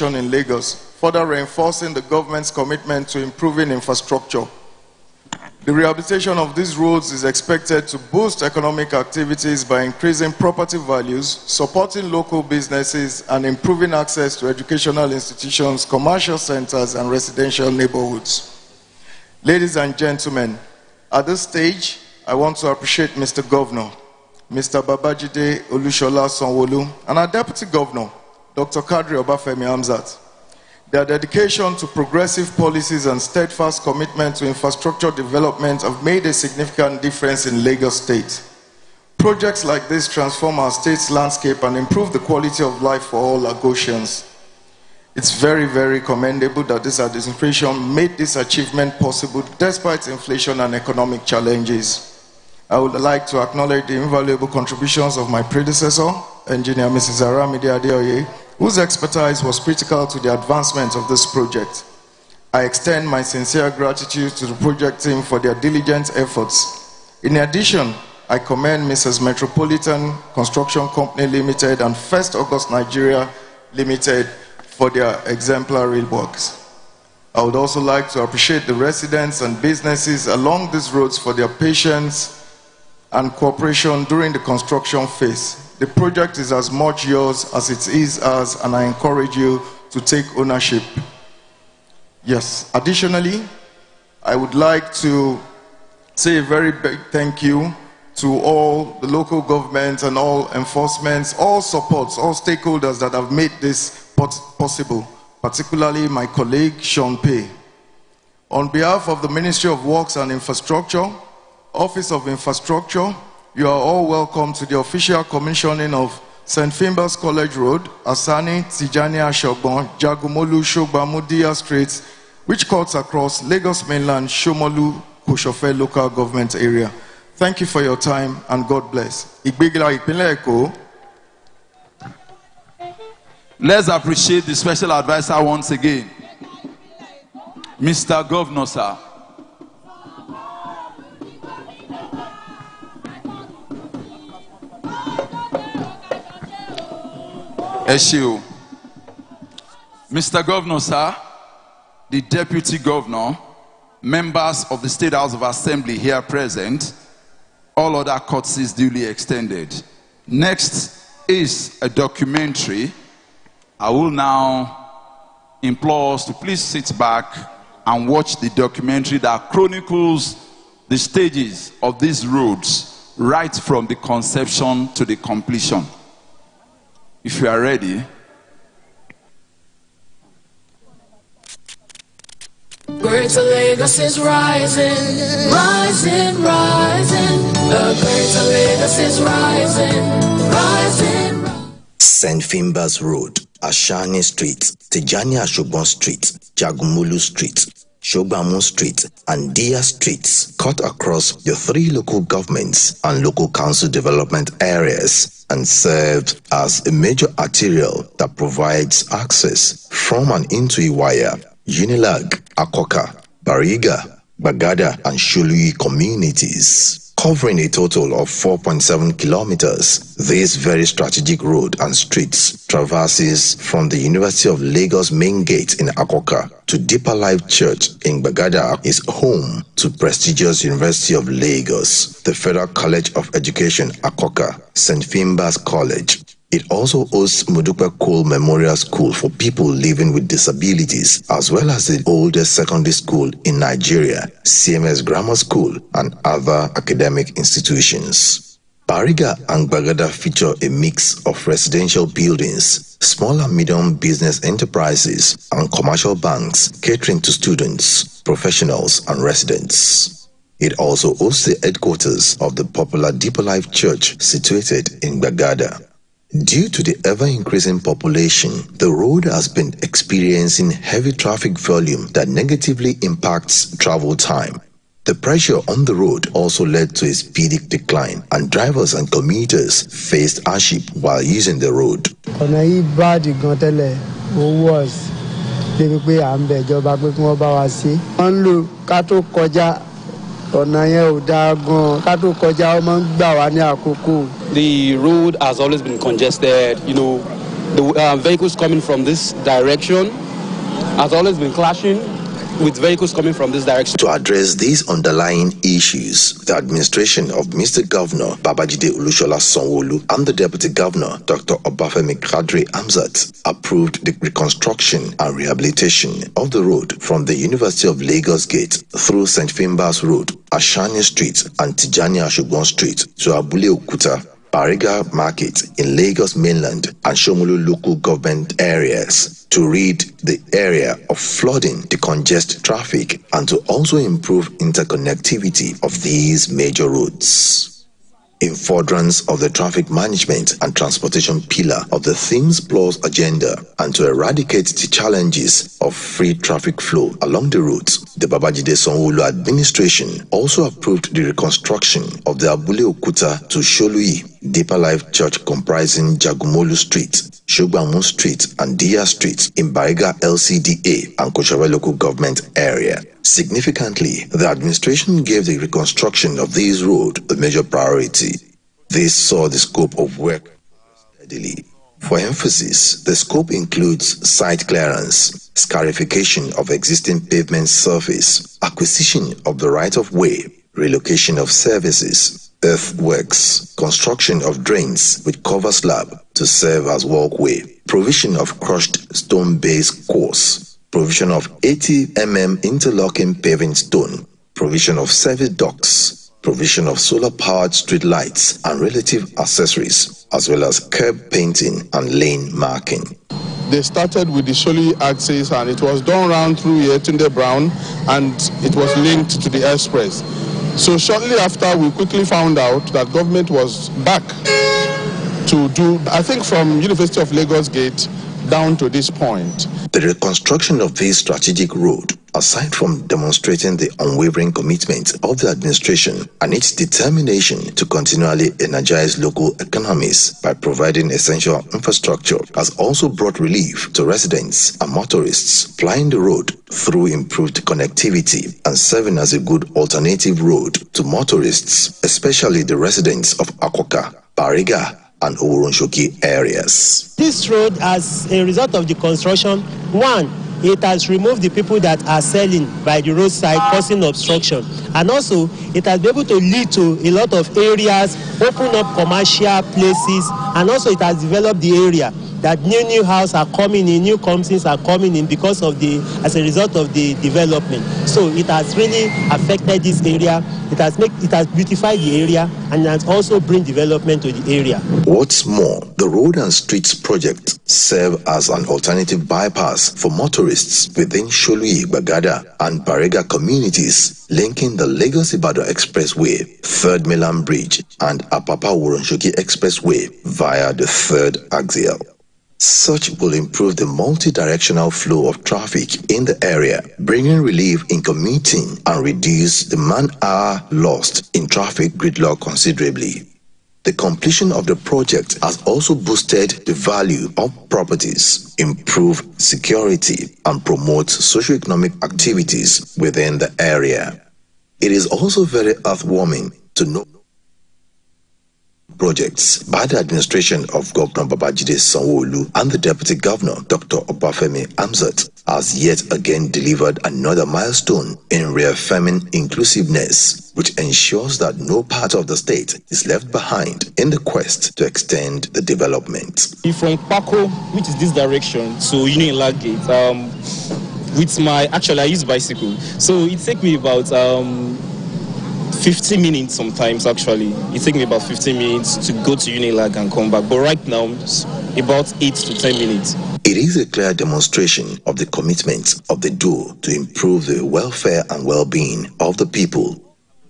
in Lagos, further reinforcing the government's commitment to improving infrastructure. The rehabilitation of these roads is expected to boost economic activities by increasing property values, supporting local businesses, and improving access to educational institutions, commercial centers, and residential neighborhoods. Ladies and gentlemen, at this stage, I want to appreciate Mr. Governor, Mr. Babajide Sanwo-Olu, and our Deputy Governor, Dr. Kadri Obafemi Hamzat. Their dedication to progressive policies and steadfast commitment to infrastructure development have made a significant difference in Lagos State. Projects like this transform our state's landscape and improve the quality of life for all Lagosians. It's very, very commendable that this administration made this achievement possible despite inflation and economic challenges. I would like to acknowledge the invaluable contributions of my predecessor, Engineer Mrs. Aramide Adeoye, whose expertise was critical to the advancement of this project. I extend my sincere gratitude to the project team for their diligent efforts. In addition, I commend Mrs. Metropolitan Construction Company Limited and First August Nigeria Limited for their exemplary works. I would also like to appreciate the residents and businesses along these roads for their patience and cooperation during the construction phase. The project is as much yours as it is ours, and I encourage you to take ownership. Yes, additionally, I would like to say a very big thank you to all the local governments and all enforcements, all supports, all stakeholders that have made this possible, particularly my colleague, Sean Pei. On behalf of the Ministry of Works and Infrastructure, Office of Infrastructure, you are all welcome to the official commissioning of St. Finbar's College Road, Asani, Tijani Ashobon, Jagumolu, Shogbamudia Streets, which cuts across Lagos Mainland, Somolu, Kosofe local government area. Thank you for your time and God bless. Let's appreciate the special advisor once again. Mr. Governor, sir. Issue. Mr. Governor, sir, the Deputy Governor, members of the State House of Assembly here present, all other courtesies duly extended. Next is a documentary. I will now implore us to please sit back and watch the documentary that chronicles the stages of these roads right from the conception to the completion. If you are ready. Greater Lagos is rising, rising, rising. The Greater Lagos is rising, rising, rising. St. Finbar's Road, Ashani Street, Tijani Ashobon Street, Jagumolu Street, Shogbamu Street, and Dia Streets cut across your 3 local governments and local council development areas and served as a major arterial that provides access from and into Iwaya, Unilag, Akoka, Bariga, Bagada, and Shului communities. Covering a total of 4.7 kilometers, this very strategic road and streets traverses from the University of Lagos main gate in Akoka to Deeper Life Church in Bagada is home to prestigious University of Lagos, the Federal College of Education Akoka, St. Finbar's College. It also hosts Modupe Cole Memorial School for people living with disabilities, as well as the oldest secondary school in Nigeria, CMS Grammar School, and other academic institutions. Bariga and Bagada feature a mix of residential buildings, small and medium business enterprises, and commercial banks catering to students, professionals, and residents. It also hosts the headquarters of the popular Deeper Life Church situated in Bagada. Due to the ever-increasing population, the road has been experiencing heavy traffic volume that negatively impacts travel time. The pressure on the road also led to a speedy decline, and drivers and commuters faced hardship while using the road. The road has always been congested, The vehicles coming from this direction has always been clashing with vehicles coming from this direction. To address these underlying issues, the administration of Mr. Governor Babajide Sanwo-Olu and the Deputy Governor Dr. Obafemi Hamzat approved the reconstruction and rehabilitation of the road from the University of Lagos Gate through St. Finbar's Road, Ashani Street and Tijani Ashogbon Street to Abule Okuta, Bariga Market in Lagos Mainland and Somolu local government areas to rid the area of flooding, decongest traffic, and to also improve interconnectivity of these major roads. In furtherance of the traffic management and transportation pillar of the Things Plus agenda and to eradicate the challenges of free traffic flow along the routes, the Babajide Sanwo-Olu administration also approved the reconstruction of the Abule Okuta to Sholui Deeper Life Church comprising Jagumolu Street, Shogbamu Street and Dia Street in Bariga LCDA and Kosofe local government area. Significantly, the administration gave the reconstruction of this road a major priority. This saw the scope of work steadily. For emphasis, the scope includes site clearance, scarification of existing pavement surface, acquisition of the right-of-way, relocation of services, earthworks, construction of drains with cover slab to serve as walkway, provision of crushed stone-based course, provision of 80 mm interlocking paving stone, provision of service docks, provision of solar-powered street lights and relative accessories, as well as curb painting and lane marking. They started with the Sholui axis and it was done round through Yetunde Brown and it was linked to the express. So shortly after, we quickly found out that government was back to do, I think, from University of Lagos Gate down to this point. The reconstruction of this strategic road, aside from demonstrating the unwavering commitment of the administration and its determination to continually energize local economies by providing essential infrastructure, has also brought relief to residents and motorists plying the road through improved connectivity and serving as a good alternative road to motorists, especially the residents of Akoka, Bariga, and Oworonshoki areas. This road, as a result of the construction, one, it has removed the people that are selling by the roadside, causing obstruction. And also, it has been able to lead to a lot of areas, open up commercial places, and also it has developed the area that new houses are coming in, new companies are coming in because of as a result of the development. So it has really affected this area. It has beautified the area and has also bring development to the area. What's more, the road and streets project serve as an alternative bypass for motorists within Sholui, Bagada and Bariga communities, linking the Lagos-Ibadan Expressway, 3rd Mainland Bridge and Apapa-Oworonshoki Expressway via the 3rd axial. Such will improve the multi-directional flow of traffic in the area, bringing relief in commuting and reduce the man-hour lost in traffic gridlock considerably. The completion of the project has also boosted the value of properties, improved security, and promotes socio-economic activities within the area. It is also very heartwarming to know projects by the administration of Governor Babajide Sanwo-Olu and the Deputy Governor Dr. Obafemi Hamzat has yet again delivered another milestone in reaffirming inclusiveness, which ensures that no part of the state is left behind in the quest to extend the development. From Pako, which is this direction, to Inaugurates Gate, with I use bicycle, so it takes me about 15 minutes sometimes. Actually, it takes me about 15 minutes to go to Unilag and come back, but right now it's about 8 to 10 minutes. It is a clear demonstration of the commitment of the duo to improve the welfare and well-being of the people.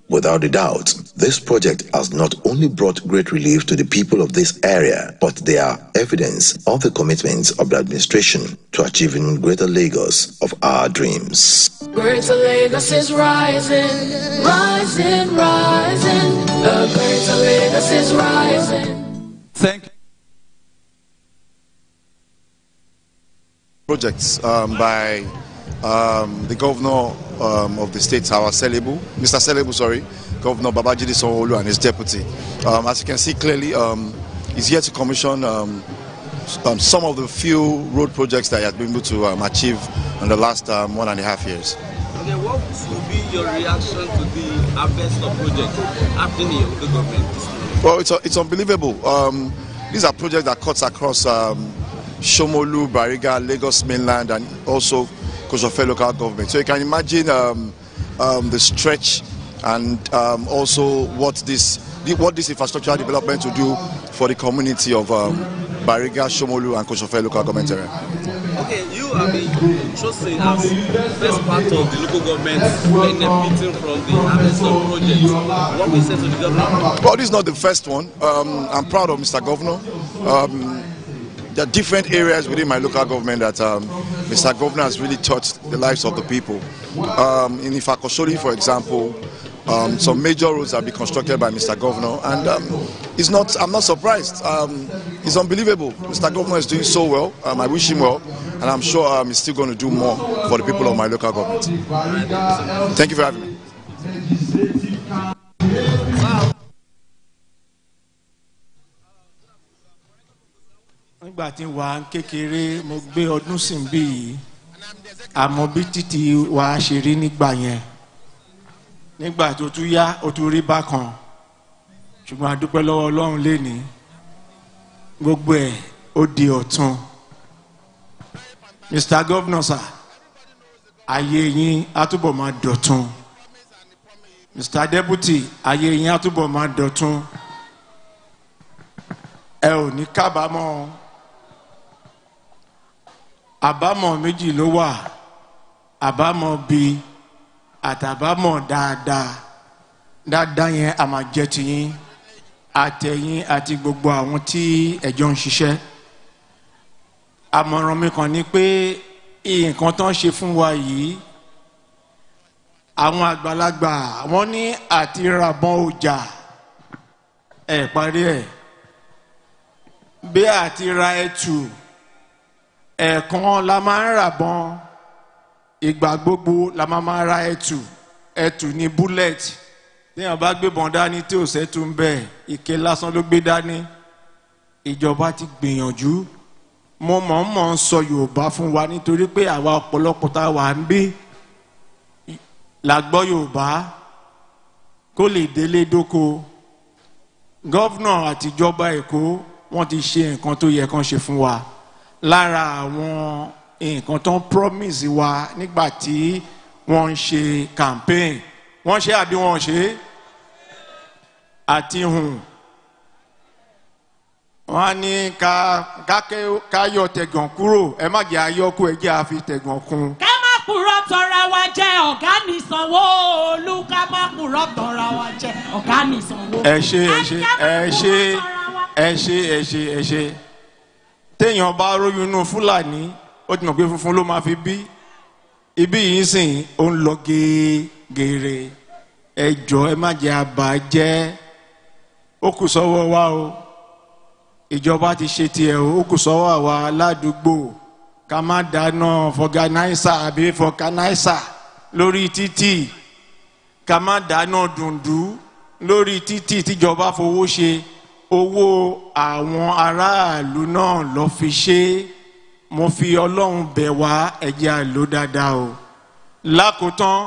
Without a doubt, this project has not only brought great relief to the people of this area, but they are evidence of the commitment of the administration to achieving Greater Lagos of our dreams. Greater Lagos is rising, rising, rising. The Greater Lagos is rising. Thank you. Projects by the governor of the state, Mr. Selebu, Governor Babajide Sanwo-Olu and his deputy. As you can see clearly, he's here to commission some of the few road projects that he has been able to achieve in the last 1.5 years. Okay, what would be your reaction to the harvest of projects happening in the government? Well, it's unbelievable. These are projects that cuts across Somolu, Bariga, Lagos Mainland, and also Kosofe local government. So you can imagine the stretch and also what this infrastructural development will do for the community of Bariga, Somolu, and Kosofe local government area. Okay, you have been chosen as first part of the local government benefiting from the harvest of projects. What we say to the governor? Well, this is not the first one. I'm proud of Mr. Governor. There are different areas within my local government that Mr. Governor has really touched the lives of the people. In Ifakosori, for example, some major roads have been constructed by Mr. Governor, and I'm not surprised. It's unbelievable. Mr. Governor is doing so well. I wish him well, and I'm sure he's still going to do more for the people of my local government. Thank you for having me. Nígbà tí wà ń kékeré mo gbé ọdún sìn bí yìí àmọ́ bí títí wà á ṣe rí nígbà yẹn nígbà tó tún yá ó tún rí bákan ṣùgbọ́n a dúpẹ́ lọ́wọ́ Ọlọ́run lénìí gbogbo ẹ̀ ó di ọ̀tun. Mr. Governor sir, ayé yín á túbọ̀ máa dọ̀tun. Mr. Deputy, ayé yín á túbọ̀ máa dọ̀tun. Ẹ ò ní kábàámọ̀. Àbámọ̀ méjì ló wà, àbámọ̀ bí àtàbámọ̀ dáadáa. Dáadáa yẹn a máa jẹ́ tiyín àtẹ̀yìn àti gbogbo àwọn tí ẹjọ́ ń ṣiṣẹ́. Àmọ̀ràn mi kàn ní pé nǹkan tó ń ṣe fún wa yìí àwọn àgbàlagbà wọ́n ní àti ràbọ̀n ọjà ẹ̀ parí ẹ̀ bí àti ra ẹtù ẹ̀ẹ̀kan la máa ń ràbọ̀n ìgbà gbogbo la máa ra ẹtù ní bullet téèyàn bá gbé bọ̀n dání tí ò sẹ́tù ń bẹ̀ ike lásán ló gbé dání. Ìjọba ti gbìyànjú mo mọ̀ ń sọ Yorùbá fún wa nítorí pé àwa ọ̀pọ̀lọpọ̀ tá a wà ń bí la gbọ́ Yorùbá kó lè délé dóko. Gọ́vnà àtijọba Èkó wọ́n ti ṣe nǹkan tó yẹ kán ṣe fún wa. Lára àwọn nǹkan tó ń promise wa nígbà tí wọ́n ń ṣe campaign wọ́n ṣe àbí wọ́n ṣe àti wọ́n á ní ká yọ tẹ̀gàn kúrò ẹ má jẹ́ ayọ́kú ẹ jẹ́ àfi tẹ̀gàn kún. ká má purọ́ tọra wa jẹ ọ̀gá ní Sanwó-Olú ká má purọ́ tọra wa jẹ ọ̀gá ní Sanwó-Olú. ẹ ṣe téèyàn bá róyún inú Fúlàní ó ti mọ̀ pé funfun ló máa fi bí ibi yìí sìn ó ń lọ gèrè ẹ jọ̀ọ́ ẹ má jẹ́ àbàjẹ́ ó kù sọ́wọ́ wa o ìjọba ti ṣe tiẹ̀ ó kù sọ́wọ́ àwa aládùúgbò ká má dáná fọganáísà àbí fọganáísà lórí títì ká má dáná dùndú lórí títì tíjọba fowó ṣe owó àwọn aráàlú náà lọ fi ṣe mo fi Ọlọ́run bẹ̀ wá ẹ jẹ́ á lò dáadáa o. Lákòótán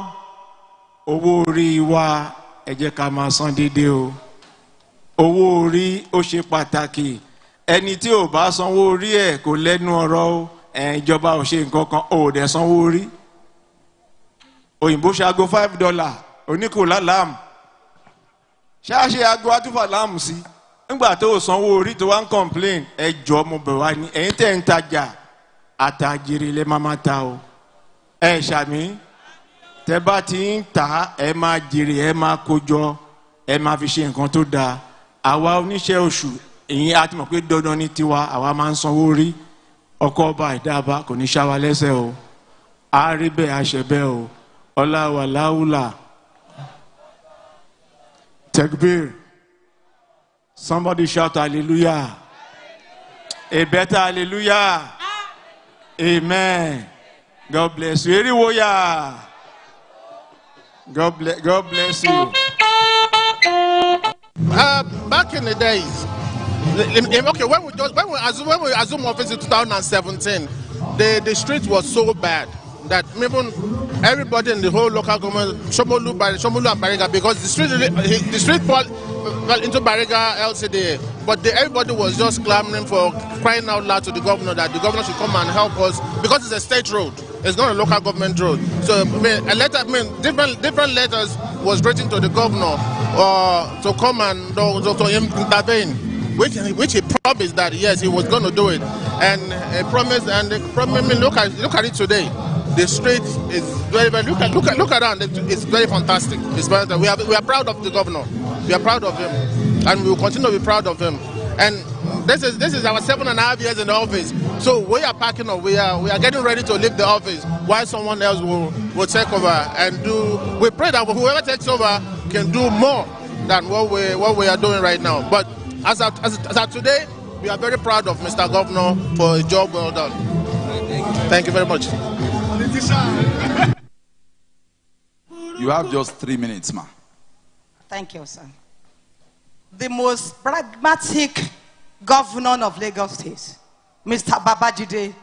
owó orí wa ẹ jẹ́ ká máa san déédéé o. Owó orí ó ṣe pàtàkì ẹni tí ò bá sanwó orí ẹ̀ kò lẹ́nu ọ̀rọ̀ o ìjọba ò ṣe nǹkan kan ò dẹ̀ sanwó orí. Òyìnbó ṣe aago $5 oníkò láláàmù ṣáṣe aago atúfà láàmù sí nígbà tó o sanwó orí tó wá ń complain ẹ jọ̀ọ́ mo bẹ̀ wá ní ẹ̀yin tẹ̀ ń tajà àtàjèrè lẹ máa ta o ẹ ṣàmì tẹ bá ti ń ta ẹ máa jèrè ẹ máa kójọ ẹ máa fi ṣe nǹkan tó dáa. Àwa oníṣẹ́ oṣù ìyẹn a ti mọ̀ pé dandan ní tiwa àwa máa ń sanwó orí ọkọ̀ ọba ìdáàbá kò ní ṣá wa lẹ́sẹ̀ o a rí bẹ́ẹ̀ a ṣe bẹ́ẹ̀ o ọlá wà láwùlà tekbir somebody shout hallelujah a better hallelujah amen. God bless you. Eriwoya. God bless you. Back in the days, Okay, when we assume office in 2017, the street was so bad that even everybody in the whole local government, Somolu and Bariga, because the street fall into Bariga LCDA, but everybody was just clamoring for, crying out loud to the governor that the governor should come and help us, because it's a state road. It's not a local government road. So different letters was written to the governor to come and to intervene, which he promised that yes, he was going to do it, and he promised. And look at it today. The street is very, very. Look around. It's very fantastic. It's very, we are proud of the governor. We are proud of him, and we will continue to be proud of him. And this is our 7.5 years in the office. So we are packing up. We are getting ready to leave the office while someone else will take over and do. We pray that whoever takes over can do more than what we are doing right now. But as of today, we are very proud of Mr. Governor for a job well done. Thank you very much. You have just 3 minutes, ma. Thank you, sir. The most pragmatic governor of Lagos State, Mr. Babajide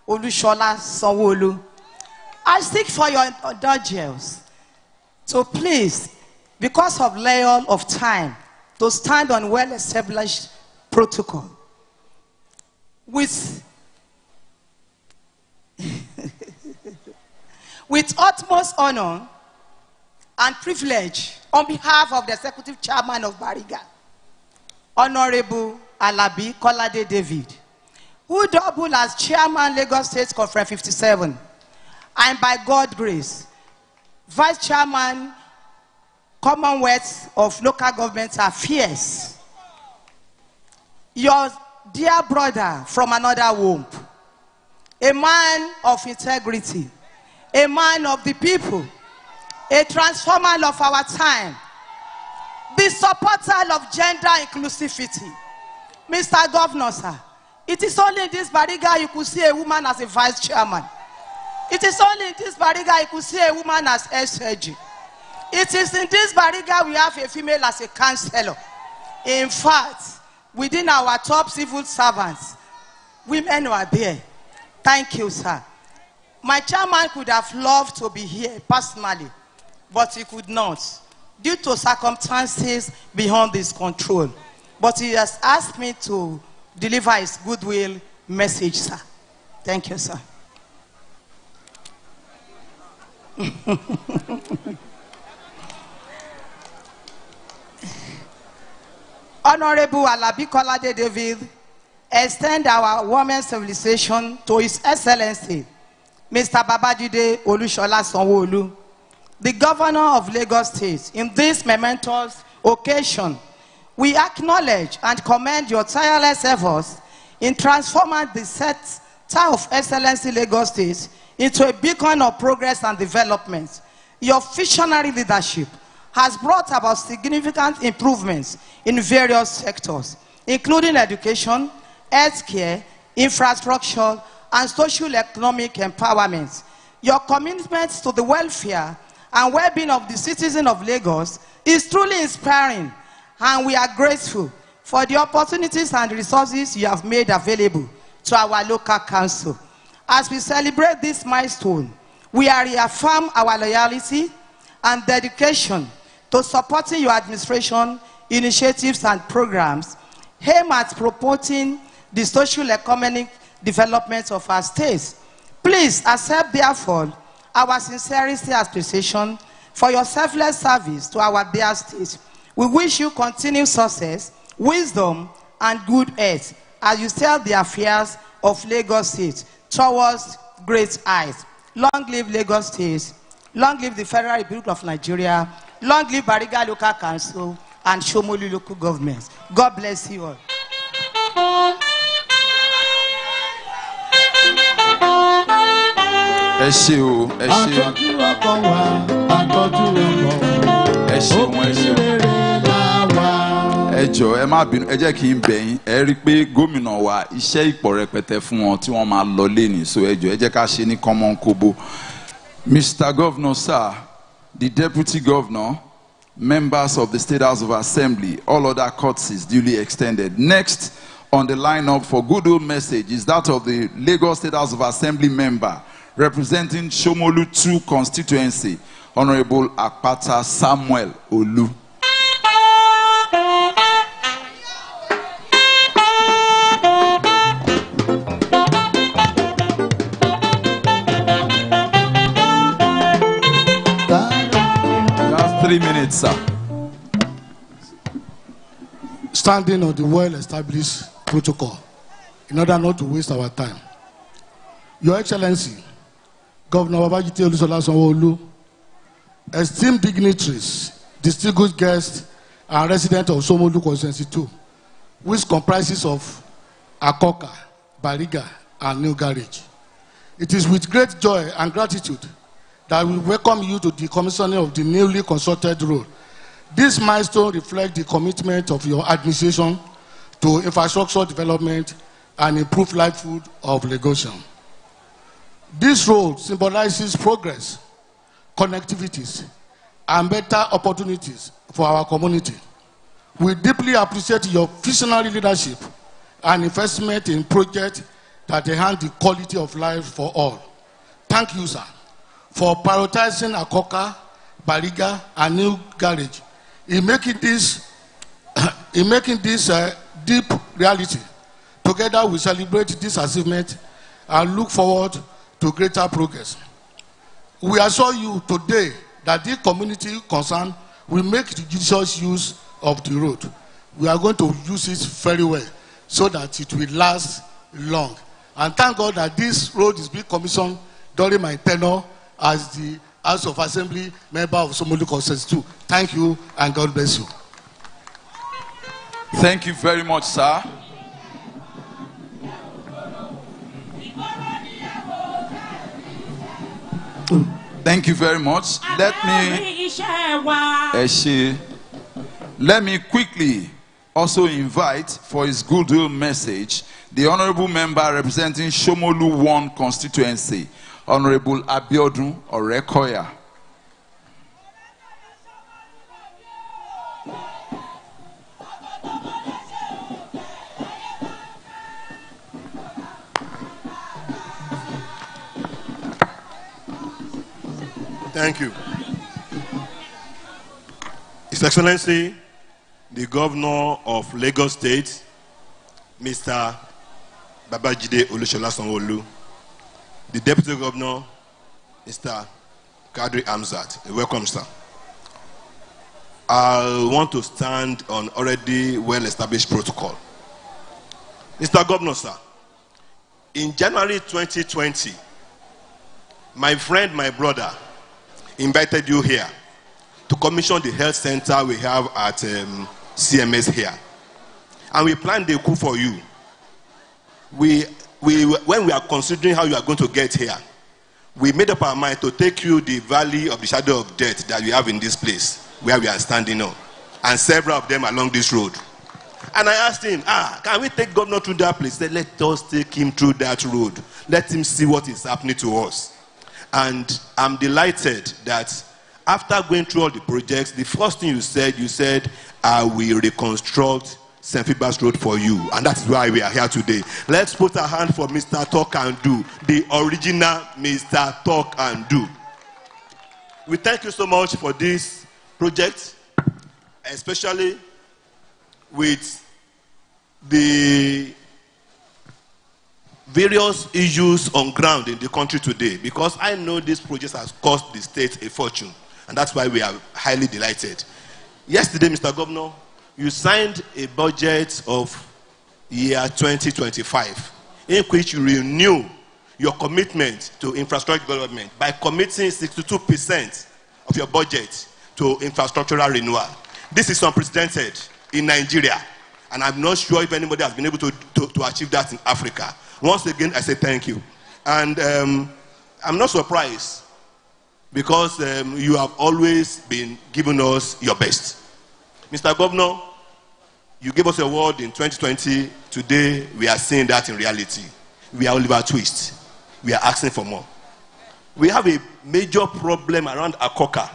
Sanwo-Olu. I seek for your indulgence. So please, because of layout of time, to stand on well-established protocol. With utmost honor and privilege, on behalf of the Executive Chairman of Bariga, Honorable Alabi Kolade David, who doubled as Chairman Lagos State Conference 57, and by God's grace, Vice Chairman Commonwealth of Local Government Affairs, your dear brother from another womb, a man of integrity, a man of the people, a transformer of our time, the supporter of gender inclusivity. Mr. Governor, sir, it is only in this Bariga you could see a woman as a vice chairman. It is only in this Bariga you could see a woman as SAG. It is in this Bariga we have a female as a councillor. In fact, within our top civil servants, women were there. Thank you, sir. My chairman could have loved to be here personally, but he could not, due to circumstances beyond his control. But he has asked me to deliver his goodwill message, sir. Thank you, sir. Honorable Alabi Kolade David, extend our warmest civilization to His Excellency, Mr. Babajide Sanwo-Olu, the Governor of Lagos State. In this momentous occasion, we acknowledge and commend your tireless efforts in transforming the Center of Excellency Lagos State into a beacon of progress and development. Your visionary leadership has brought about significant improvements in various sectors, including education, healthcare, infrastructure, and social-economic empowerment. Your commitment to the welfare and well-being of the citizens of Lagos is truly inspiring, and we are grateful for the opportunities and resources you have made available to our local council. As we celebrate this milestone, we are reaffirm our loyalty and dedication to supporting your administration initiatives and programs aimed at promoting the social-economic development of our states. Please accept, therefore, our sincerest appreciation for your selfless service to our dear state. We wish you continued success, wisdom, and good health as you steer the affairs of Lagos State towards great heights. Long live Lagos State, long live the Federal Republic of Nigeria, long live Bariga Local Council and Somolu Local Government. God bless you all. ẹ jọ̀ọ́ ẹ má bínú ẹ jẹ́ kí n bẹ̀ yín ẹ rí i pé gómìnà wa iṣẹ́ ìpọ̀ rẹpẹtẹ fún wọn tí wọ́n máa lọ lẹ́nìí so ẹ jọ̀ọ́ ẹ jẹ́ ká ṣe ní common kobo. Mr. Governor, sir, the Deputy Governor, members of the State House of Assembly, all other courtesies duly extended. Next, on the lineup for goodwill message is that of the Lagos State House of Assembly member representing Somolu 2 constituency, Honorable Akpata Sanwo-Olu. Just 3 minutes, sir. Standing on the well-established protocol in order not to waste our time. Your Excellency, Governor Babajide Sanwo-Olu, esteemed dignitaries, distinguished guests, and residents of Somolu Constituency 2, which comprises of Akoka, Bariga, and Inaugurates. It is with great joy and gratitude that we welcome you to the commissioning of the newly constructed road. This milestone reflects the commitment of your administration to infrastructure development and improved livelihood of Lagosians. This road symbolizes progress, connectivities, and better opportunities for our community. We deeply appreciate your visionary leadership and investment in projects that enhance the quality of life for all. Thank you, sir, for prioritizing Akoka, Bariga, and Inaugurates in making this deep reality. Together, we celebrate this achievement and look forward to greater progress. We assure you today that the community concerned will make judicious use of the road. We are going to use it very well so that it will last long. And thank God that this road is being commissioned during my tenure as the House of Assembly member of Somolu Constituency 2. Thank you and God bless you. Thank you very much, sir. Thank you very much. Let me quickly also invite for his goodwill message the honorable member representing Somolu 1 constituency, Honorable Abiodun Orekoya. Thank you. His Excellency, the Governor of Lagos State, Mr. Babajide Sanwo-Olu, the Deputy Governor, Mr. Kadri Amzat. Welcome, sir. I want to stand on already well-established protocol. Mr. Governor, sir, in January 2020, my friend, my brother, invited you here to commission the health center we have at CMS here. And we planned a coup for you. When we are considering how you are going to get here, we made up our mind to take you the valley of the shadow of death that we have in this place, where we are standing on, and several of them along this road. And I asked him, can we take Governor through that place? He said, let us take him through that road. Let him see what is happening to us. And I'm delighted that after going through all the projects, the first thing you said, I will reconstruct St. Phoebus Road for you. And that's why we are here today. Let's put a hand for Mr. Talk and Do, the original Mr. Talk and Do. We thank you so much for this project, especially with the various issues on ground in the country today, because I know this project has cost the state a fortune, and that's why we are highly delighted. Yesterday, Mr. Governor, you signed a budget of year 2025, in which you renew your commitment to infrastructure development by committing 62% of your budget to infrastructural renewal. This is unprecedented in Nigeria, and I'm not sure if anybody has been able to achieve that in Africa. Once again, I say thank you. And I'm not surprised, because you have always been giving us your best. Mr. Governor, you gave us a word in 2020. Today, we are seeing that in reality. We are Oliver Twist. We are asking for more. We have a major problem around Akoka.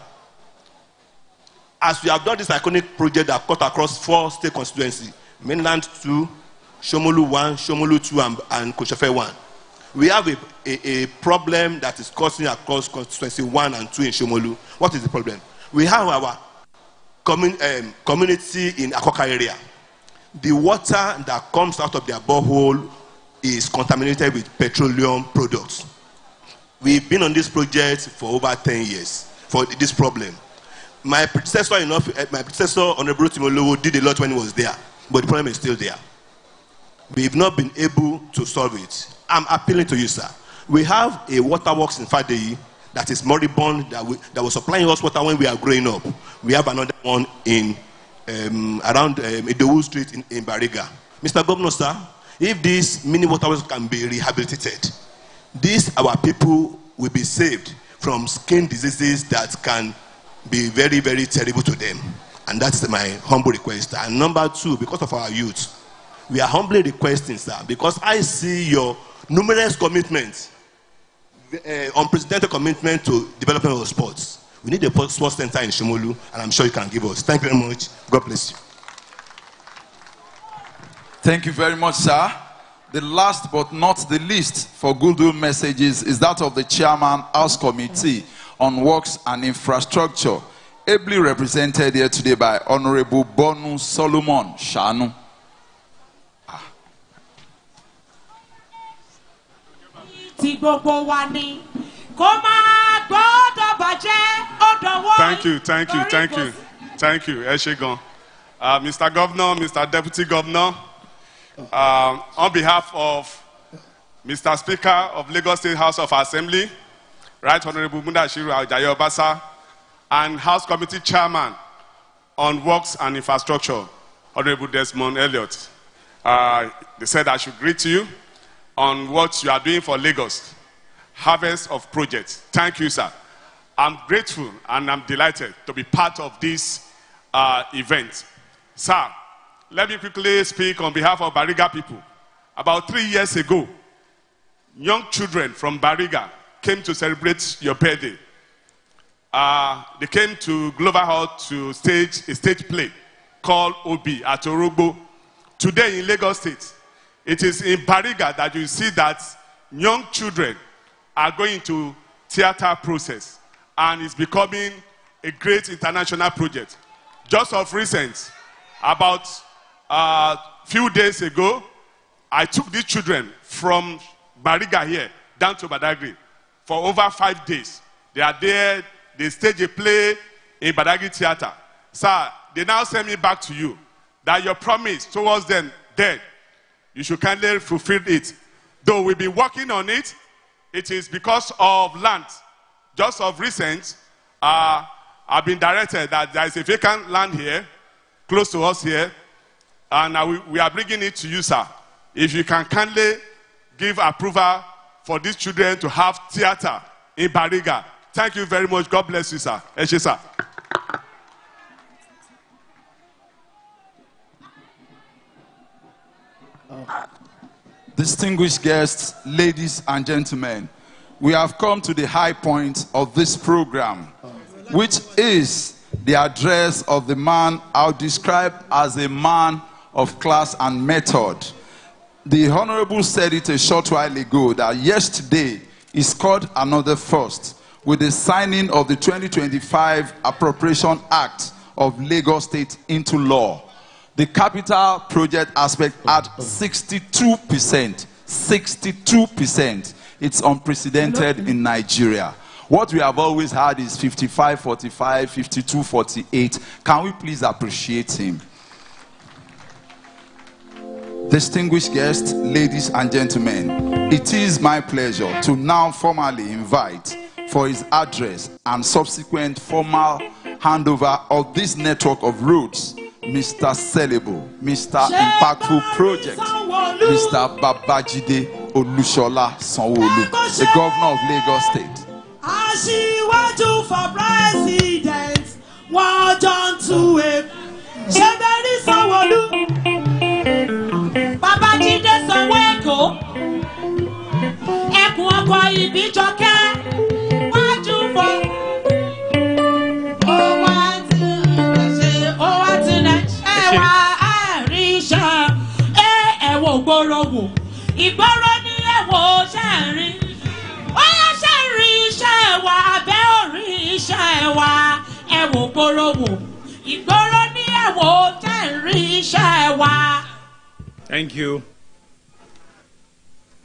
As we have done this iconic project that cut across 4 state constituencies, Mainland 2, Somolu 1, Somolu 2, and Kosofe 1. We have a problem that is causing across constituency 1 and 2 in Somolu. What is the problem? We have our community in Akoka area. The water that comes out of their borehole is contaminated with petroleum products. We've been on this project for over 10 years for this problem. My predecessor, Honorable Timolowo, did a lot when he was there, but the problem is still there. We've not been able to solve it. I'm appealing to you, sir. We have a waterworks in Fadeyi that is moribund, that was supplying us water when we are growing up. We have another one in around Idowu Street in Bariga. Mr. Governor, sir, if these mini waterworks can be rehabilitated, our people will be saved from skin diseases that can be very, very terrible to them. And that's my humble request. And number 2, because of our youth, we are humbly requesting, sir, because I see your numerous commitments, unprecedented commitment to development of sports. We need a sports center in Somolu, and I'm sure you can give us. Thank you very much. God bless you. Thank you very much, sir. The last but not the least for goodwill messages is that of the Chairman, House Committee on Works and Infrastructure, ably represented here today by Honorable Bonu Solomon Shanu. Thank you, Eshegon. Mr. Governor, Mr. Deputy Governor, on behalf of Mr. Speaker of Lagos State House of Assembly, Right Honorable Mudashiru Ajayi Obasa, and House Committee Chairman on Works and Infrastructure, Honorable Desmond Elliott. They said I should greet you on what you are doing for Lagos, harvest of projects. Thank you, sir. I'm grateful and I'm delighted to be part of this event. Sir, let me quickly speak on behalf of Bariga people. About 3 years ago, young children from Bariga came to celebrate your birthday. They came to Glover Hall to stage a stage play called Obi at Orogbo. Today in Lagos State, it is in Bariga that you see that young children are going to theater process, and it's becoming a great international project. Just of recent, about a few days ago, I took these children from Bariga here down to Badagry for over 5 days. They are there, they stage a play in Badagry Theater. Sir, they now send me back to you that your promise towards them then, you should kindly fulfill it. Though we've been working on it, it is because of land. Just of recent, I've been directed that there is a vacant land here, close to us here, and we are bringing it to you, sir. If you can kindly give approval for these children to have theater in Bariga. Thank you very much. God bless you, sir. Eshe, sir. Distinguished guests, ladies and gentlemen, we have come to the high point of this program, which is the address of the man I'll describe as a man of class and method. The Honorable said it a short while ago that yesterday he scored another first with the signing of the 2025 Appropriation Act of Lagos State into law. The capital project aspect at 62%. 62%. It's unprecedented in Nigeria. What we have always had is 55-45, 52-48. Can we please appreciate him? Distinguished guests, ladies and gentlemen, it is my pleasure to now formally invite for his address and subsequent formal handover of this network of roads, Mr. Celebo, Mr. Impactful Project, Mr. Babajide Sanwo-Olu, the governor of Lagos State. Aṣíwájú for president, wọ́n jọ ń tú e. Ṣé Sanwo-Olu? Babajide Sanwo-Eko. Ẹkùn ọkọ̀ Ìbíjọkẹ́. Wájú fọ. Ó wá ti rẹ̀ ṣe, ó wá ti rẹ̀ ṣe wá àríṣà. Ẹ wò iṣẹ́ wa ẹ wò gbòòrò wò ìgboro ní ẹ wò tẹ́ ń rí iṣẹ́ wa. Thank you.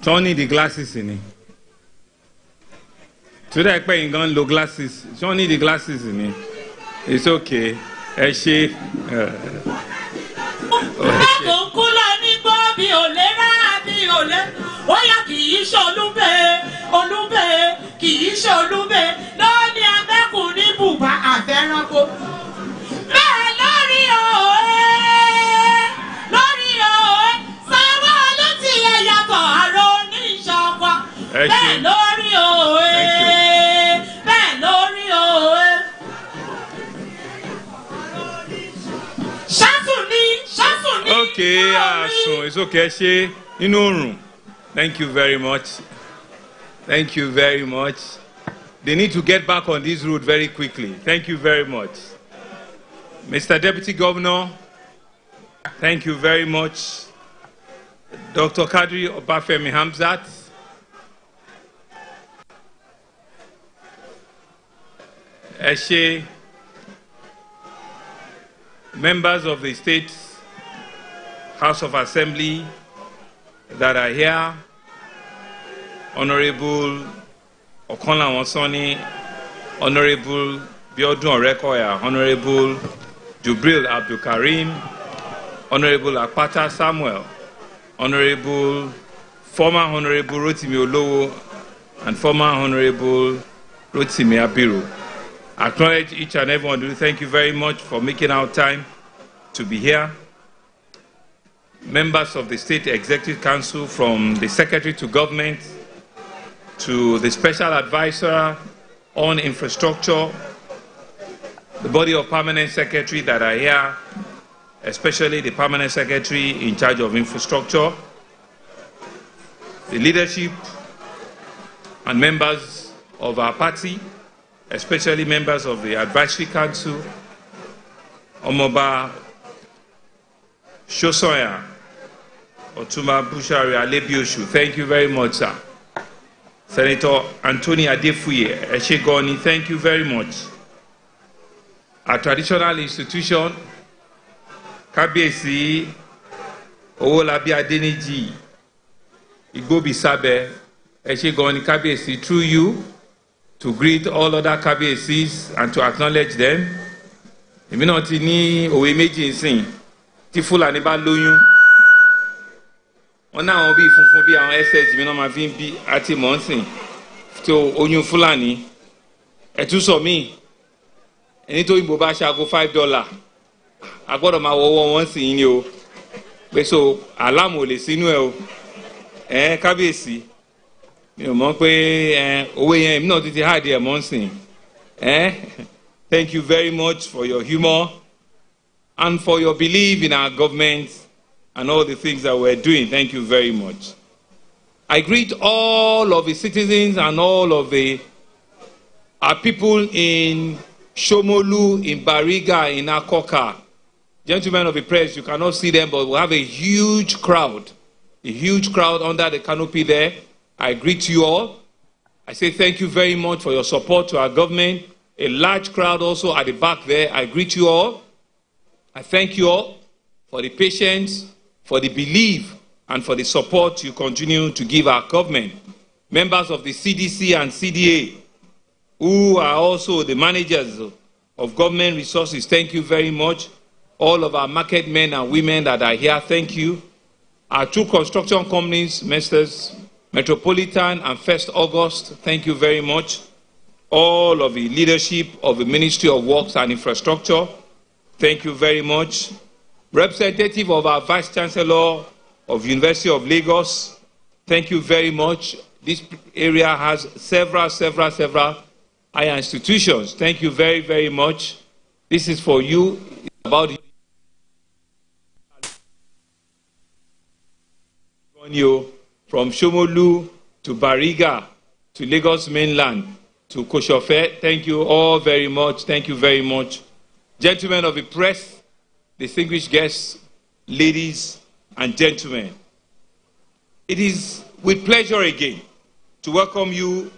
Turning the glasses in it. Today I pay in gun low glasses. Turning the glasses in it. It's okay. Ẹ ṣé. Ẹ̀kọ́ kú lọ nígbó bí ò lè rárá bí ò lè. Ó yà kì í ṣe olúbẹ̀ kì í ṣe olúbẹ̀ lóní abẹ́kùn ní bùbá àfẹ́rànkó. Bẹ́ẹ̀ lórí òwe Sanwó-Olú ti yẹ yàtọ̀ àrò oníṣọ̀kan. Bẹ́ẹ̀ lórí òwe bẹ́ẹ̀ lórí òwe. Okay, so it's okay. She, thank you very much. Thank you very much. They need to get back on this road very quickly. Thank you very much. Mr. Deputy Governor, thank you very much. Dr. Kadri Obafemi Hamzat. Eshe, members of the State House of Assembly that are here, Honorable Okonla Wonsoni, Honorable Biodun Orekoya, Honorable Jubril Abdul Karim, Honorable Akpata Samuel, Honorable former Honorable Rotimi Olowo, and former Honorable Rotimi Abiru. Acknowledge each and every one. Thank you very much for making our time to be here. Members of the State Executive Council, from the Secretary to Government to the Special Advisor on Infrastructure, the body of Permanent Secretary that are here, especially the Permanent Secretary in charge of Infrastructure, the leadership and members of our party, especially members of the Advisory Council, Omoba Shosoya, Otuma Bushari Alebioshu, thank you very much, sir. Senator Anthony Adefuye Eshegoni, thank you very much. Our traditional institution, Kabiyesi Owolabi Adeniji, Igbobi Sabe, Eshegoni Kabiyesi, through you, to greet all other Kabiyesis and to acknowledge them. Èmi náà ti ní òwe méjì nsìn tí Fúlàní bá lóyún. Wọ́n náà wọ́n bí funfun bí àwọn SS mi náà máa fi ń bí àti mọ̀ nsìn tó oyún Fúlàní. Ẹ̀tún sọ mí ẹni tó ìbò bá ṣaago $5 a gbọ́dọ̀ máa wọ́wọ́ wọn sì ní o pé so àlámù ò lè sínú ẹ o Kábíyèsí mi ò mọ̀ pé owó yẹn èmi náà ti háàdì ẹ̀ mọ́ nsìn Thank you very much for your humor and for your belief in our government and all the things that we're doing. Thank you very much. I greet all of the citizens and all of our people in Somolu, in Bariga, in Akoka. Gentlemen of the press, you cannot see them, but we have a huge crowd under the canopy there. I greet you all. I say thank you very much for your support to our government. A large crowd also at the back there. I greet you all. I thank you all for the patience, for the belief, and for the support you continue to give our government. Members of the CDC and CDA, who are also the managers of government resources, thank you very much. All of our market men and women that are here, thank you. Our two construction companies, Messrs. Metropolitan and First August, thank you very much. All of the leadership of the Ministry of Works and Infrastructure, thank you very much. Representative of our Vice Chancellor of University of Lagos, thank you very much. This area has several higher institutions. Thank you very, very much. This is for you. It's about you. From Somolu to Bariga to Lagos Mainland to Kosofe, thank you all very much. Thank you very much. Gentlemen of the press, distinguished guests, ladies and gentlemen, it is with pleasure again to welcome you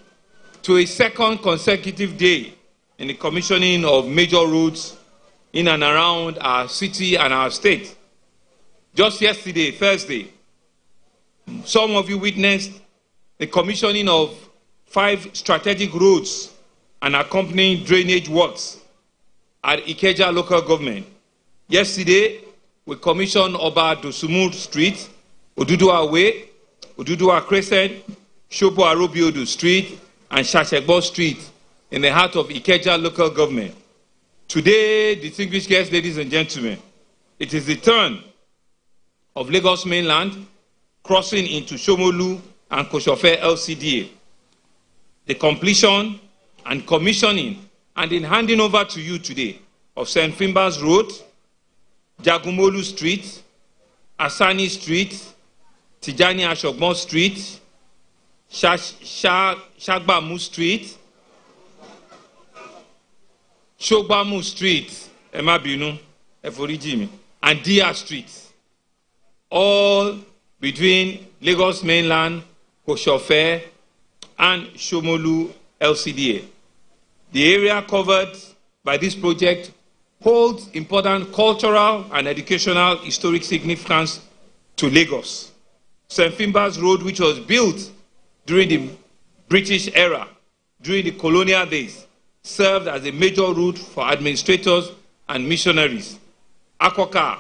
to a second consecutive day in the commissioning of major roads in and around our city and our state. Just yesterday, Thursday, some of you witnessed the commissioning of 5 strategic roads and accompanying drainage works at Ikeja local government. Yesterday, we commissioned Oba Dosumur Street, Oduduwa Way, Oduduwa Crescent, Shopo Arobiodu Street, and Shashegbo Street in the heart of Ikeja local government. Today, distinguished guests, ladies and gentlemen, it is the turn of Lagos Mainland crossing into Somolu and Kosofe LCDA. The completion and commissioning and in handing over to you today of St. Fimbas Road, Jagumolu Street, Asani Street, Tijani Ashogbon Street, Shagbamu Street, Shogbamu Street, Emabinu, Eforijimi, and Dia Street, all between Lagos Mainland, Kosofe, and Somolu LCDA. The area covered by this project holds important cultural and educational historic significance to Lagos. St. Fimbas Road, which was built during the British era, during the colonial days, served as a major route for administrators and missionaries. Akoka,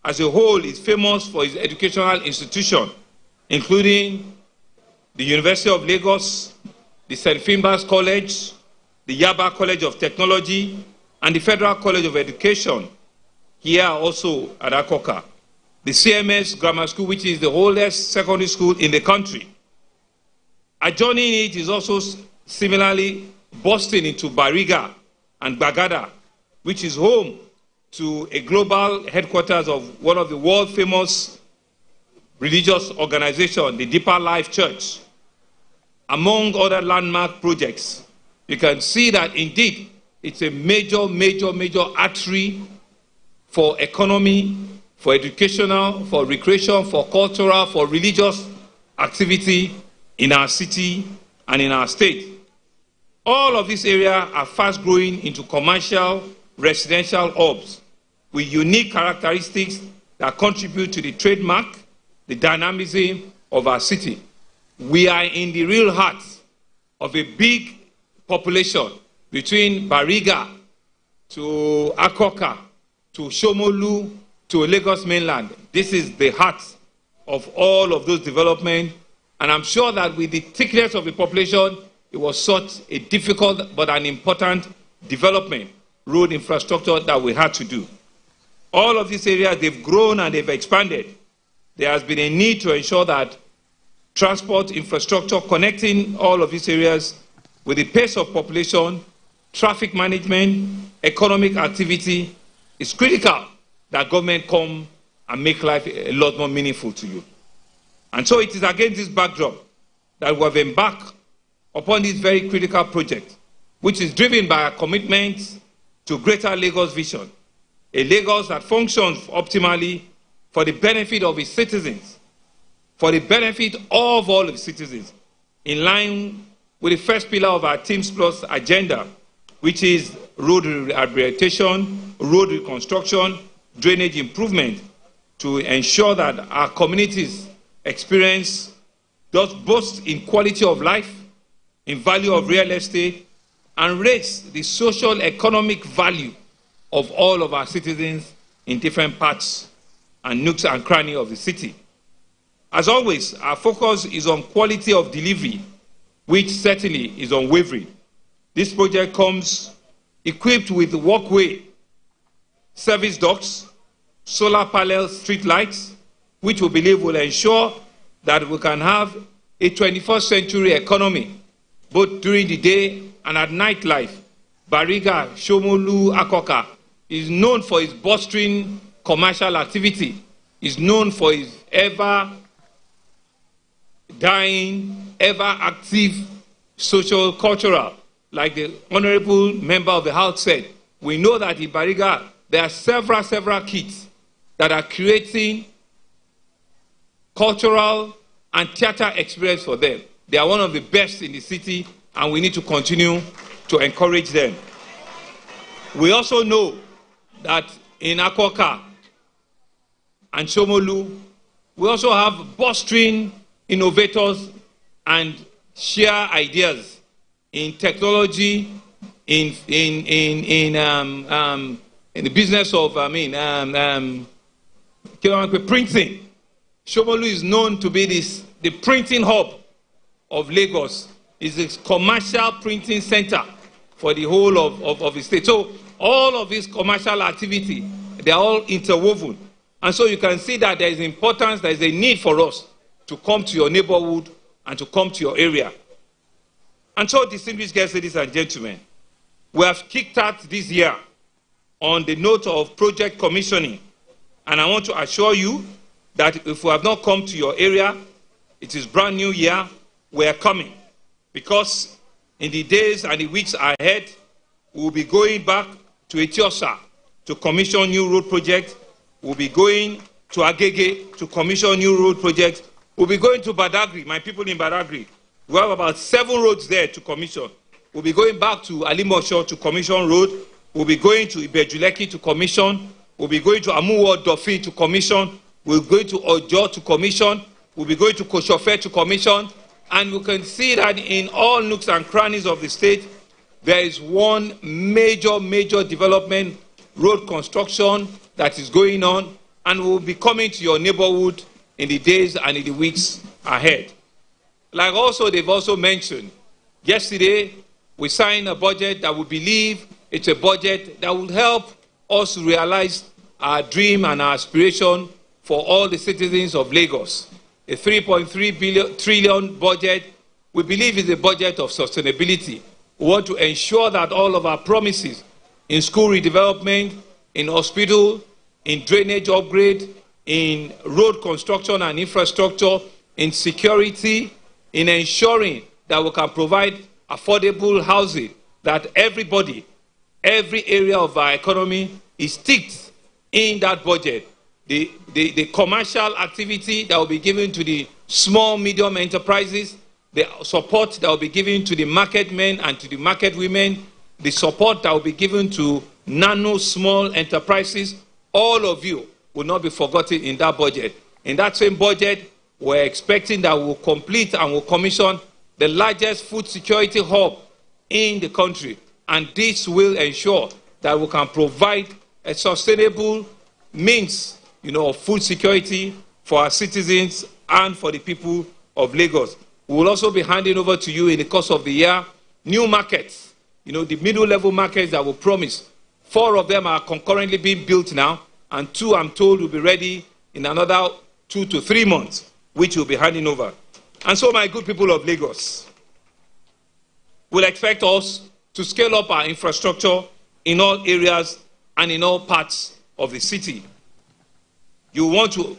as a whole, is famous for its educational institutions, including the University of Lagos, the St. Fimbas College, the Yaba College of Technology, and the Federal College of Education, here also at Akoka. The CMS Grammar School, which is the oldest secondary school in the country. Adjoining it is also similarly bursting into Bariga and Bagada, which is home to a global headquarters of one of the world-famous religious organizations, the Deeper Life Church. Among other landmark projects, you can see that indeed it's a major artery for economy, for educational, for recreation, for cultural, for religious activity in our city and in our state. All of these areas are fast growing into commercial, residential hubs with unique characteristics that contribute to the trademark, the dynamism of our city. We are in the real heart of a big population between Bariga to Akoka to Somolu to Lagos Mainland. This is the heart of all of those developments, and I'm sure that with the thickness of the population, it was such a difficult but an important development, road infrastructure that we had to do. All of these areas, they've grown and they've expanded. There has been a need to ensure that transport infrastructure connecting all of these areas with the pace of population, traffic management, economic activity is critical that government come and make life a lot more meaningful to you. And so it is against this backdrop that we have embarked upon this very critical project, which is driven by a commitment to greater Lagos vision, a Lagos that functions optimally for the benefit of its citizens, for the benefit of all its citizens, in line with the first pillar of our Teams Plus agenda, which is road rehabilitation, road reconstruction, drainage improvement, to ensure that our communities experience both in quality of life, in value of real estate, and raise the social economic value of all of our citizens in different parts and nooks and crannies of the city. As always, our focus is on quality of delivery, which certainly is unwavering. This project comes equipped with walkway, service docks, solar panel street lights, which we believe will ensure that we can have a 21st century economy, both during the day and at night life. Bariga, Somolu, Akoka is known for its bustling commercial activity, is known for its ever-dying, ever-active social, cultural. Like the honorable member of the House said, we know that in Bariga, there are several kids that are creating cultural and theater experience for them. They are one of the best in the city, and we need to continue to encourage them. We also know that in Akoka and Somolu, we also have bustling innovators and share ideas in technology, in the business of printing. Somolu is known to be the printing hub of Lagos. It's a commercial printing center for the whole of the state. So all of this commercial activity, they are all interwoven. And so you can see that there is importance, there is a need for us to come to your neighborhood and to come to your area. And so, distinguished guests, ladies and gentlemen, we have kicked out this year on the note of project commissioning. And I want to assure you that if we have not come to your area, it is brand new year, we are coming. Because in the days and the weeks ahead, we will be going back to Etiosa to commission new road projects. We'll be going to Agege to commission new road projects. We'll be going to Badagry, my people in Badagry. We have about 7 roads there to commission. We'll be going back to Alimosho to commission road. We'll be going to Ibejuleki to commission. We'll be going to Amuwo Dofi to commission. We're going to Ojo to commission. We'll be going to Kosofe to commission. And you can see that in all nooks and crannies of the state, there is one major development, road construction that is going on, and will be coming to your neighborhood in the days and in the weeks ahead. Like also, they've also mentioned, yesterday we signed a budget that we believe it's a budget that will help us realize our dream and our aspiration for all the citizens of Lagos. A 3.3 trillion budget, we believe is a budget of sustainability. We want to ensure that all of our promises in school redevelopment, in hospital, in drainage upgrade, in road construction and infrastructure, in security, in ensuring that we can provide affordable housing, that everybody, every area of our economy is ticked in that budget. The commercial activity that will be given to the small, medium enterprises, the support that will be given to the market men and to the market women, the support that will be given to nano small enterprises, all of you will not be forgotten in that budget. In that same budget, we're expecting that we'll complete and we'll commission the largest food security hub in the country. And this will ensure that we can provide a sustainable means, of food security for our citizens and for the people of Lagos. We will also be handing over to you in the course of the year new markets, the middle-level markets that we promised. 4 of them are concurrently being built now, and 2, I'm told, will be ready in another 2 to 3 months, which we'll be handing over. And so, my good people of Lagos, will expect us to scale up our infrastructure in all areas and in all parts of the city. You want to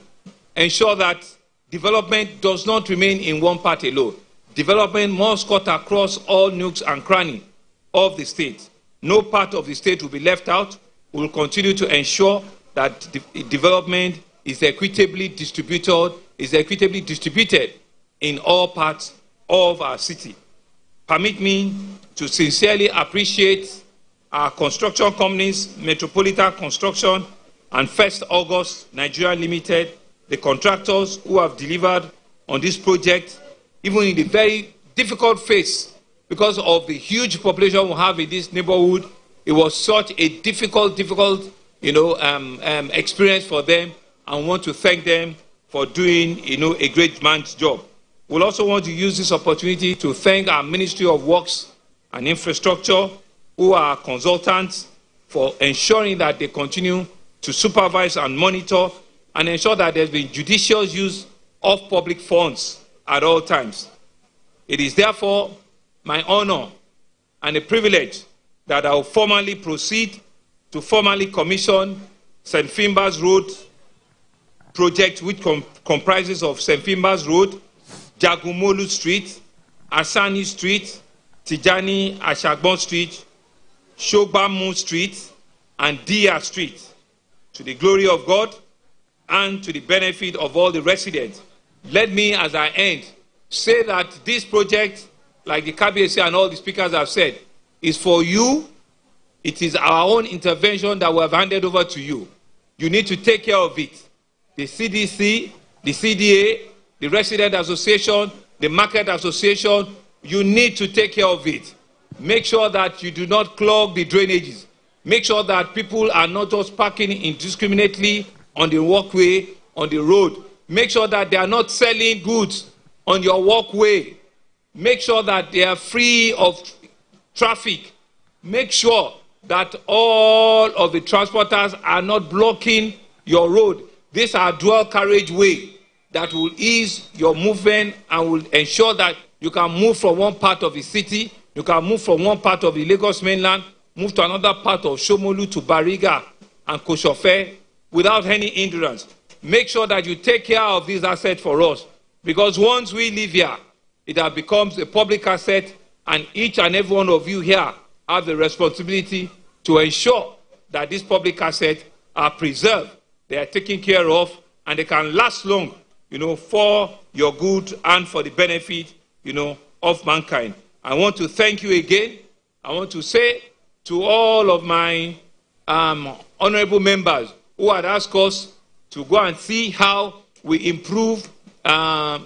ensure that development does not remain in one part alone. Development must cut across all nooks and crannies of the state. No part of the state will be left out. We will continue to ensure that development is equitably distributed in all parts of our city. Permit me to sincerely appreciate our construction companies, Metropolitan Construction and First August Nigeria Limited, the contractors who have delivered on this project, even in the very difficult phase, because of the huge population we have in this neighborhood. It was such a difficult experience for them, and we want to thank them for doing, a great man's job. We'll also want to use this opportunity to thank our Ministry of Works and Infrastructure, who are consultants, for ensuring that they continue to supervise and monitor and ensure that there's been judicious use of public funds at all times. It is therefore my honor and a privilege that I will formally proceed to formally commission St. Finbar's Road project, which comprises of St. Finbar's Road, Jagumolu Street, Asani Street, Tijani Ashagbon Street, Shogbamu Street, and Dia Street, to the glory of God and to the benefit of all the residents. Let me, as I end, say that this project, like the KBSC and all the speakers have said, is for you, It is our own intervention that we have handed over to you. You need to take care of it. The CDC, the CDA, the Resident Association, the Market Association, you need to take care of it. Make sure that you do not clog the drainages. Make sure that people are not just parking indiscriminately on the walkway, on the road. Make sure that they are not selling goods on your walkway. Make sure that they are free of traffic. Make sure that all of the transporters are not blocking your road. These are dual carriageway that will ease your movement and will ensure that you can move from one part of the city, you can move from one part of the Lagos Mainland, move to another part of Somolu to Bariga and Kosofe without any hindrance. Make sure that you take care of these assets for us, because once we leave here, it becomes a public asset, and each and every one of you here have the responsibility to ensure that these public assets are preserved, they are taken care of, and they can last long, for your good and for the benefit, of mankind. I want to thank you again. I want to say to all of my honorable members who had asked us to go and see how we improve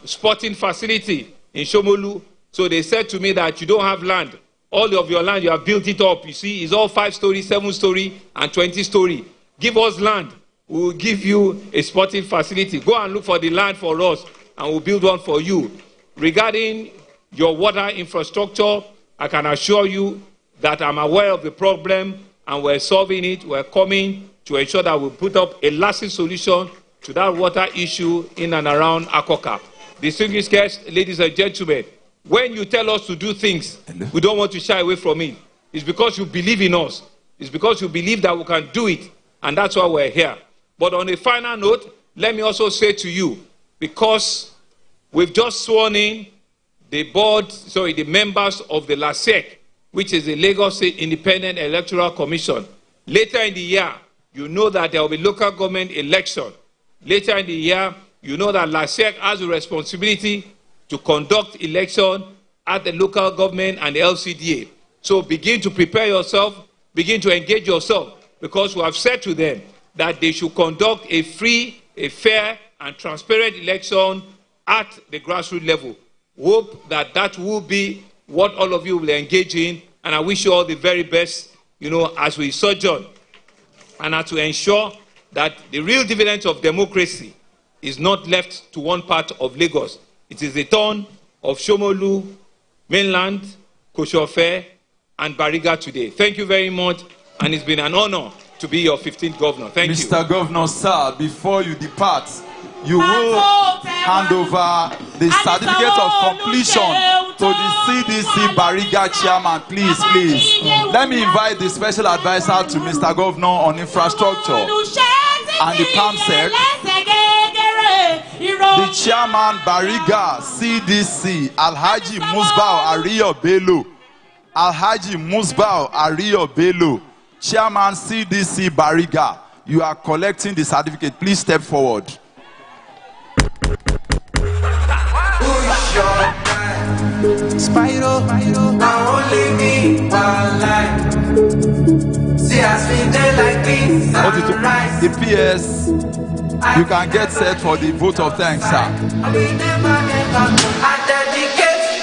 sporting facility in Somolu. So they said to me that you don't have land. All of your land, you have built it up. You see, it's all 5-story, 7-story, and 20-story. Give us land. We will give you a sporting facility. Go and look for the land for us, and we'll build one for you. Regarding your water infrastructure, I can assure you that I'm aware of the problem, and we're solving it. We're coming to ensure that we put up a lasting solution to that water issue in and around Akoka. Distinguished guests, ladies and gentlemen, when you tell us to do things, we don't want to shy away from it. It's because you believe in us. It's because you believe that we can do it, and that's why we're here. But on a final note, let me also say to you, because we've just sworn in the members of the LASEC, which is the Lagos State Independent Electoral Commission. Later in the year, you know that there will be local government election. Later in the year, you know that LASEC has a responsibility to conduct election at the local government and the LCDA. So begin to prepare yourself, begin to engage yourself, because we have said to them that they should conduct a free, a fair, and transparent election at the grassroots level. Hope that that will be what all of you will engage in, and I wish you all the very best, as we sojourn, and to ensure that the real dividends of democracy is not left to one part of Lagos. It is the turn of Somolu, Mainland, Kosofe, and Bariga today. Thank you very much, and it's been an honor to be your 15th governor. Thank you. Mr. Governor, sir, before you depart, you will hand over the certificate of completion to the CDC Bariga chairman. Please. Let me invite the special advisor to Mr. Governor on infrastructure and the PAMSEC, the chairman Bariga CDC, Alhaji Musbao Ariyo Bello. Alhaji Musbao Ariyo Bello, chairman CDC Bariga. You are collecting the certificate. Please step forward. Spyro, now only me one life. See us there like this. The PS, you can get set for the vote of thanks, sir.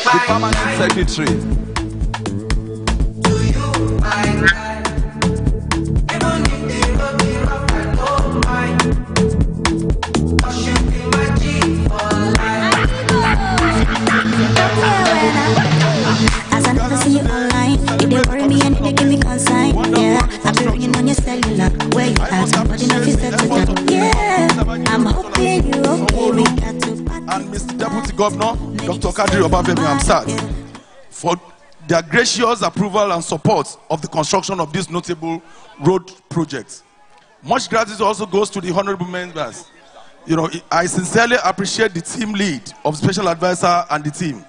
The permanent secretary. To you, my life. Even if they run me rough, I don't mind. I should be my G for life. As I never see you online, if they worry me and if they give me consign, yeah, I've been ringing on your cellular, where you at, somebody know if you settle down, yeah, I'm hoping you okay, we got to party. And Mr. Deputy Governor, Dr. Kadri Obafemi Hamzat, for their gracious approval and support of the construction of this notable road project. Much gratitude also goes to the honorable members. I sincerely appreciate the team lead of Special Advisor and the team.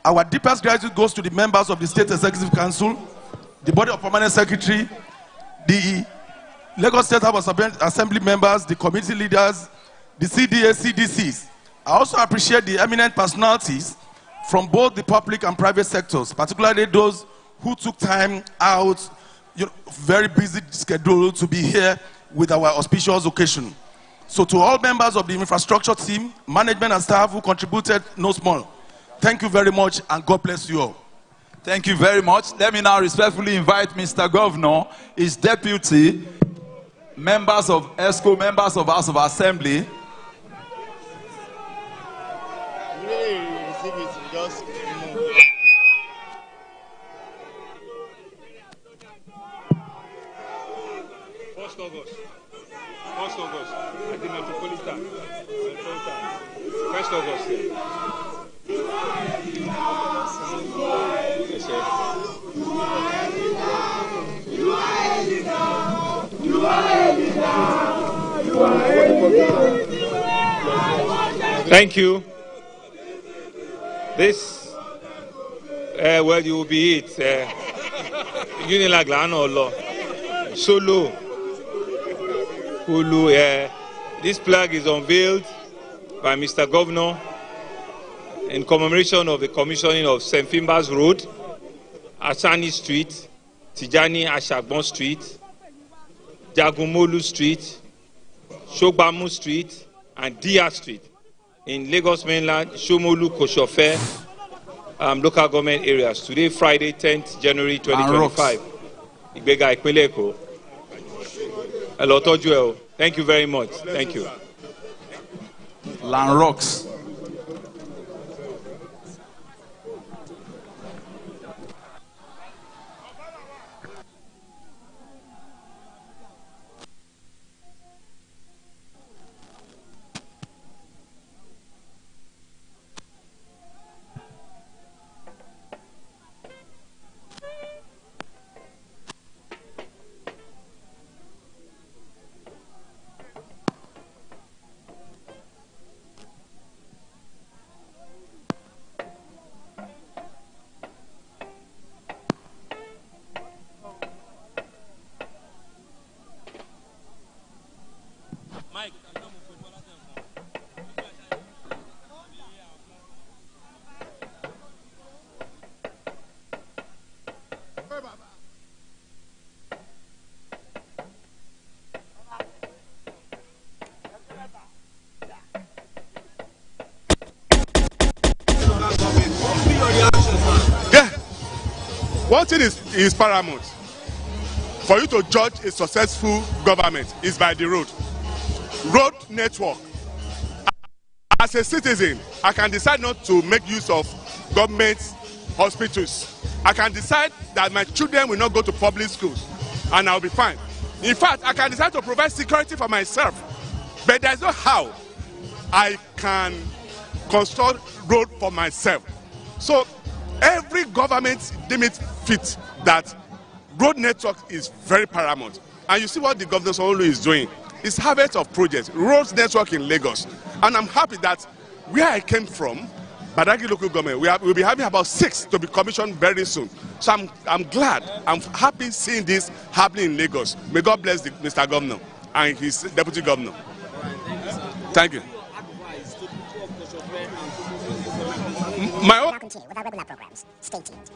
Our deepest gratitude goes to the members of the State Executive Council, the Body of Permanent Secretary, the Lagos State House of Assembly members, the committee leaders, the CDA, CDCs. I also appreciate the eminent personalities from both the public and private sectors, particularly those who took time out, very busy schedule to be here with our auspicious occasion. So to all members of the infrastructure team, management and staff who contributed no small, thank you very much and God bless you all. Thank you very much. Let me now respectfully invite Mr. Governor, his deputy, members of ESCO, members of House of Assembly. First August, at the Metropolitan. First August. Thank you. This, well, you will be it. Unilag Solo. Ulu, this flag is unveiled by Mr. Governor in commemoration of the commissioning of St. Finbar's Road, Asani Street, Tijani Ashagbon Street, Jagumolu Street, Shogbamu Street, and Dia Street in Lagos Mainland, Somolu, Kosofe, local government areas. Today, Friday, 10th January 2025. Igbega Ipinleko. Thank you very much. Thank you. Land Rocks. One thing is paramount. For you to judge a successful government is by the road. Road network. As a citizen, I can decide not to make use of government hospitals. I can decide that my children will not go to public schools and I'll be fine. In fact, I can decide to provide security for myself. But there's no how I can construct road for myself. So every government deem it fit that road network is very paramount. And you see what the governor Sanwo-Olu is doing. It's harvest of projects, roads network in Lagos. And I'm happy that where I came from, Badagry local government, we'll be having about 6 to be commissioned very soon. So I'm glad, I'm happy seeing this happening in Lagos. May God bless Mr. Governor and his deputy governor. Thank you. My own... Continue with our regular programs. Stay tuned.